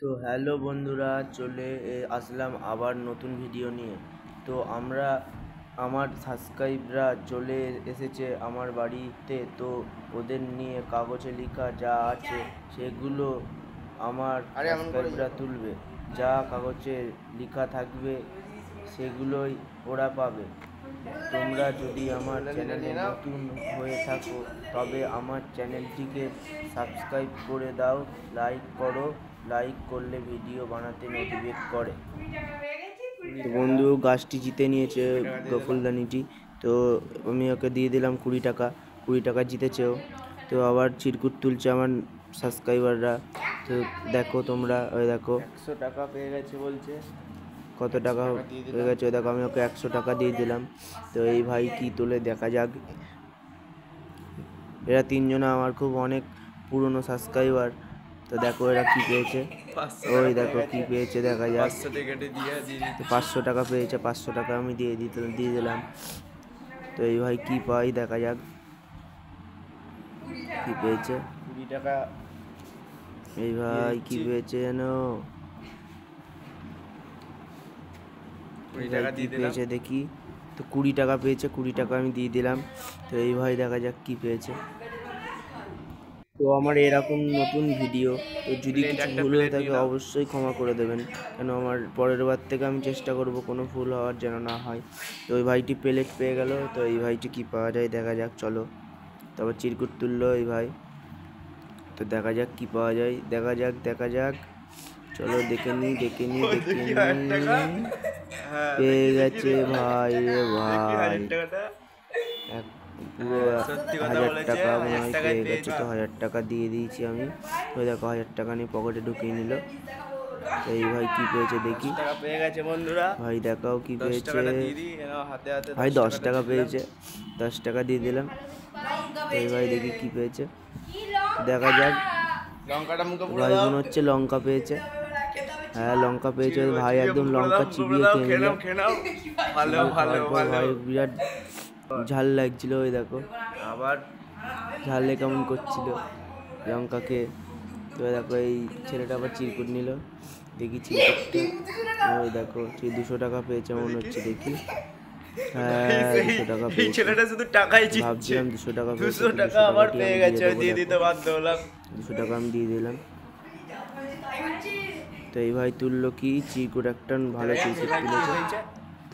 তো হ্যালো বন্ধুরা, চলে আসলাম আবার নতুন ভিডিও নিয়ে। তো আমার সাবস্ক্রাইবরা চলে এসেছে আমার বাড়িতে। তো ওদের নিয়ে কাগজে লেখা যা আছে সেগুলো আমার সাবস্ক্রাইবরা তুলবে। যা কাগজে লেখা থাকবে সেগুলোই ওরা পাবে। তোমরা যদি আমার চ্যানেলে নতুন হয়ে থাকো তবে আমার চ্যানেলটিকে সাবস্ক্রাইব করে দাও, লাইক করো। লাইক করলে ভিডিও বানাতে মোটিভেট করে। তো বন্ধু গাছটি জিতে নিয়েছে, ফুলদানিটি। তো আমি ওকে দিয়ে দিলাম 20 টাকা। 20 টাকা জিতেছেও। তো আবার চিরকুট তুলছে আমার সাবস্ক্রাইবাররা। তো দেখো তোমরা, ওই দেখো 100 টাকা পেয়ে গেছে বলছে। কত টাকা হয়ে গেছে দেখো, আমি ওকে 100 টাকা দিয়ে দিলাম। তো এই ভাই কি তোলে দেখা যাক। এরা তিনজনে আমার খুব অনেক পুরনো সাবস্ক্রাইবার। তো দেখো এরা কি পেয়েছে, ওই দেখো কি পেয়েছে দেখা যাক। তো 500 টাকা পেয়েছে, 500 টাকা আমি দিয়ে দিলাম। তো এই ভাই কি পাই দেখা যাক, কি পেয়েছে 20 টাকা। এই ভাই কি পেয়েছে জানো, 20 টাকা কি পেয়েছে দেখি। তো 20 টাকা পেয়েছে, 20 টাকা আমি দিয়ে দিলাম। তো এই ভাই দেখা যাক কি পেয়েছে। তো আমার এরকম নতুন ভিডিও, তো যদি কিছু ভুল হয়ে থাকে অবশ্যই ক্ষমা করে দেবেন, কেন আমার পরের বার থেকে আমি চেষ্টা করব কোনো ভুল হওয়ার যেন না হয়। তো ওই ভাইটি প্লেট পেয়ে গেল। তো এই ভাইটি কি পাওয়া যায় দেখা যাক, চলো। তারপর চিরকুট তুললো এই ভাই। তো দেখা যাক কি পাওয়া যায়, দেখা যাক চলো দেখে নি পেয়ে গেছে ভাই রে ভাই, পুরো 1000 টাকা মনে হয় পেয়ে গেছে। তো 1000 টাকা দিয়ে দিয়েছি আমি। ওই দেখো 1000 টাকা নিয়ে পকেটে ঢুকিয়ে নিল। তো এই ভাই কি পেয়েছে দেখি, পেয়ে গেছে বন্ধুরা। ভাই দেখাও কি পেয়েছে, ভাই 10 টাকা পেয়েছে, 10 টাকা দিয়ে দিলাম। তো এই ভাই দেখি কি পেয়েছে, দেখা যাক। ভাই মনে হচ্ছে লঙ্কা পেয়েছে, হ্যাঁ লঙ্কা পেয়েছে ভাই, একদম লঙ্কা চিবিয়ে খেয়ে নিল। ভাই বিরাট ঝাল লাগছিল, ওই দেখো আবার ঝালে কেমন করছিল লঙ্কাকে। তো দেখো এই ছেলেটা আবার চিরকুট নিল, দেখি চিরকুটটা। ওই দেখো 200 টাকা পেয়েছে মনে হচ্ছে দেখি। হ্যাঁ 200 টাকা পেয়েছে, ছেলেটা শুধু টাকাই জিতছে। ভাবছিলাম 200 টাকা পেয়েছে, 200 টাকা আবার পেয়ে গেছে, দিয়ে দিতে বাধ্য হলাম। 200 টাকা আমি দিয়ে দিলাম। তো এই ভাই তুললো কি চিরকুট, একটা ভালো চিরকুট তুলেছে।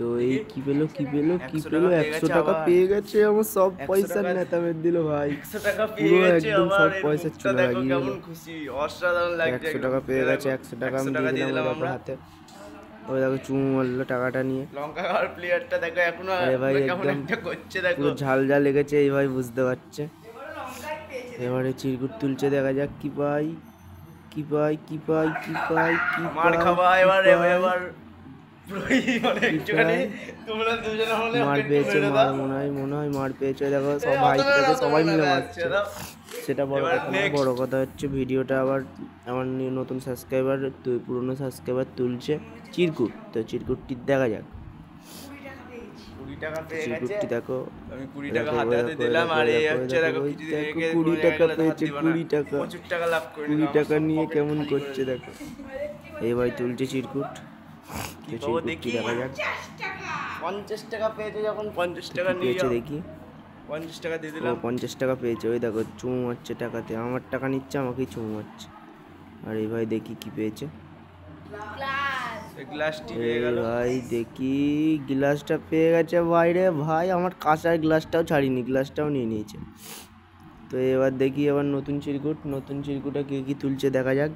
তো এই কি পেলো 100 টাকা পেয়ে গেছে। আমার সব পয়সা নেতা মেরে দিল ভাই, পুরো একদম সব পয়সা চলে লাগিয়ে গেল। 100 টাকা পেয়ে গেছে, 100 টাকা আমি দিয়ে দিলাম ওর হাতে। ওই দেখো চুমু মারলো টাকাটা নিয়ে। লঙ্কা খাওয়ার প্লেয়ারটা দেখো এখনো ভাই একদম পুরো ঝাল লেগেছে, এই ভাই বুঝতে পারছে। এবারে চিরকুট তুলছে, দেখা যাক কি পাই। মার খাওয়া এবার মার পেয়েছে, মনে হয় মার পেয়েছে। দেখো সবাই মিলে মারছে, সেটা বড় কথা না। বড় কথা হচ্ছে ভিডিওটা আবার আমার নতুন সাবস্ক্রাইবার, পুরনো সাবস্ক্রাইবার তুলছে চিরকুট। তো চিরকুটটি দেখা যাক, 20 টাকা পেয়েছে চিরকুটটি দেখো। আমি 20 টাকা হাতে দিলাম, আর এই হচ্ছে দেখো 20 টাকা পেয়েছে, 20 টাকা 25 টাকা লাভ করে 20 টাকা নিয়ে কেমন করছে দেখো। এই ভাই তুলছে চিরকুট, চিরকুটটি দেখা যাক। 50 টাকা পেয়েছে, যখন 50 টাকা নিয়েছে দেখি, 50 টাকা দিয়ে দিলাম। 50 টাকা পেয়েছে, ওই দেখো চুমু মারছে টাকাতে, আমার টাকা নিচ্ছে আমাকেই চুমু মারছে। আর এই ভাই দেখি কি পেয়েছে, ভাই দেখি গ্লাসটা পেয়ে গেছে বাইরে ভাই। আমার কাঁচার গ্লাসটাও ছাড়িনি, গ্লাসটাও নিয়ে নিয়েছে। তো এবার দেখি আবার নতুন চিরকুটটা কে কি তুলছে দেখা যাক।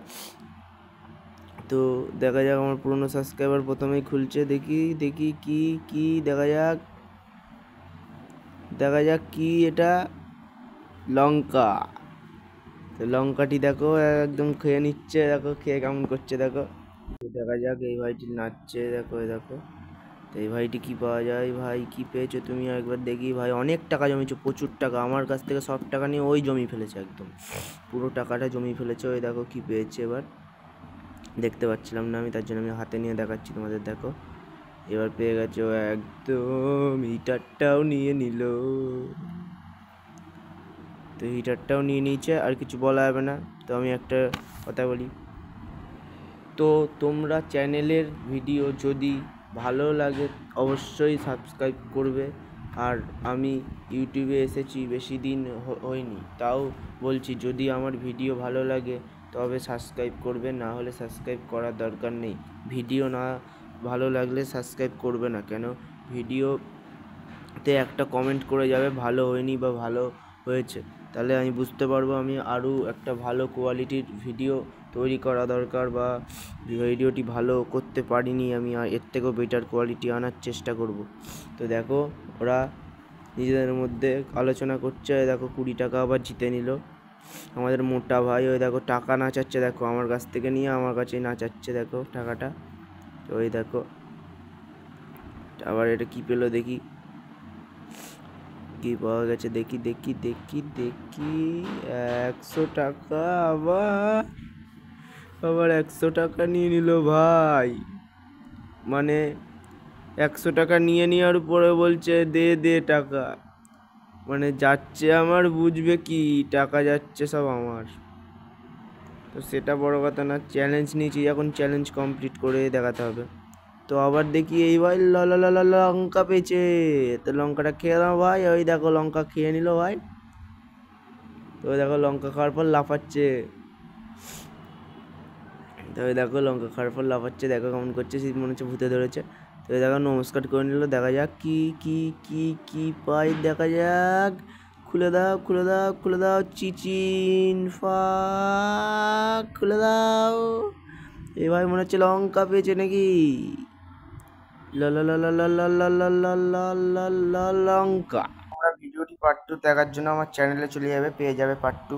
তো দেখা যাক, আমার পুরনো সাবস্ক্রাইবার প্রথমেই খুলছে, দেখি কি দেখা যাক কি এটা, লঙ্কা। তো লঙ্কাটি দেখো একদম খেয়ে নিচ্ছে, দেখো খেয়ে কেমন করছে দেখো। দেখা যাক, এই ভাইটি নাচছে দেখো, দেখো। তো এই ভাইটি কি পাওয়া যায়, ভাই কি পেয়েছো তুমি একবার দেখি। ভাই অনেক টাকা জমেছো, প্রচুর টাকা, আমার কাছ থেকে সব টাকা নিয়ে ওই জমি ফেলেছে, একদম পুরো টাকাটা জমি ফেলেছে। ওই দেখো কি পেয়েছে, এবার দেখতে পাচ্ছিলাম না আমি, তার জন্য আমি হাতে নিয়ে দেখাচ্ছি তোমাদের, দেখো এবার পেয়ে গেছে ও একদম। হিটারটাও নিয়ে নিল, তো হিটারটাও নিয়ে নিয়েছে, আর কিছু বলা যাবে না। তো আমি একটা কথা বলি, তো তোমরা চ্যানেলের ভিডিও যদি ভালো লাগে অবশ্যই সাবস্ক্রাইব করবে। আর আমি ইউটিউবে এসেছি বেশি দিন হয়নি, তাও বলছি যদি আমার ভিডিও ভালো লাগে তবে সাবস্ক্রাইব করবে, না হলে সাবস্ক্রাইব করার দরকার নেই। ভিডিও না ভালো লাগলে সাবস্ক্রাইব করবে না কেন? ভিডিওতে একটা কমেন্ট করে যাবে ভালো হয়নি বা ভালো হয়েছে, তাহলে আমি বুঝতে পারবো আমি আরও একটা ভালো কোয়ালিটির ভিডিও তৈরি করা দরকার, বা ভিডিওটি ভালো করতে পারিনি, আমি এর থেকেও বেটার কোয়ালিটি আনার চেষ্টা করব। তো দেখো ওরা নিজেদের মধ্যে আলোচনা করছে। দেখো 20 টাকা আবার জিতে নিল আমাদের মোটা ভাই। ওই দেখো টাকা নাচাচ্ছে, দেখো আমার কাছ থেকে নিয়ে আমার কাছেই নাচাচ্ছে, দেখো টাকাটা। তো ওই দেখো আবার এটা কি পেলো দেখি, কি পাওয়া গেছে দেখি দেখি দেখি দেখি 100 টাকা। আবার 100 টাকা নিয়ে নিল ভাই। মানে 100 টাকা নিয়ে নেওয়ার পরে বলছে দে দে টাকা। মানে যাচ্ছে আমার, বুঝবে কি টাকা যাচ্ছে সব আমার। তো সেটা বড় কথা না, চ্যালেঞ্জ নিয়েছি, এখন চ্যালেঞ্জ কমপ্লিট করে দেখাতে হবে। তো আবার দেখি এই ভাই লঙ্কা পেয়েছে, তো লঙ্কাটা খেয়ে দাও ভাই। ওই দেখো লঙ্কা খেয়ে নিল ভাই। তো দেখো লঙ্কা খাওয়ার পর লাফাচ্ছে। তো ওই দেখো লঙ্কা খাওয়ার পর লাফাচ্ছে, দেখো কেমন করছে, মনে হচ্ছে ভূতে ধরেছে। তো ওই দেখো নমস্কার করে নিল। দেখা যাক কি কি কি কি পাই, দেখা যাক। খুলে দাও খুলে দাও খুলে দাও, চিচিন ফাক খুলে দাও। এ ভাই মনে হচ্ছে লঙ্কা পেয়েছে নাকি। লঙ্কা। আমরা ভিডিওটি পার্ট 2 দেখার জন্য আমার চ্যানেলে চলে যাবে, পেয়ে যাবে পার্ট 2।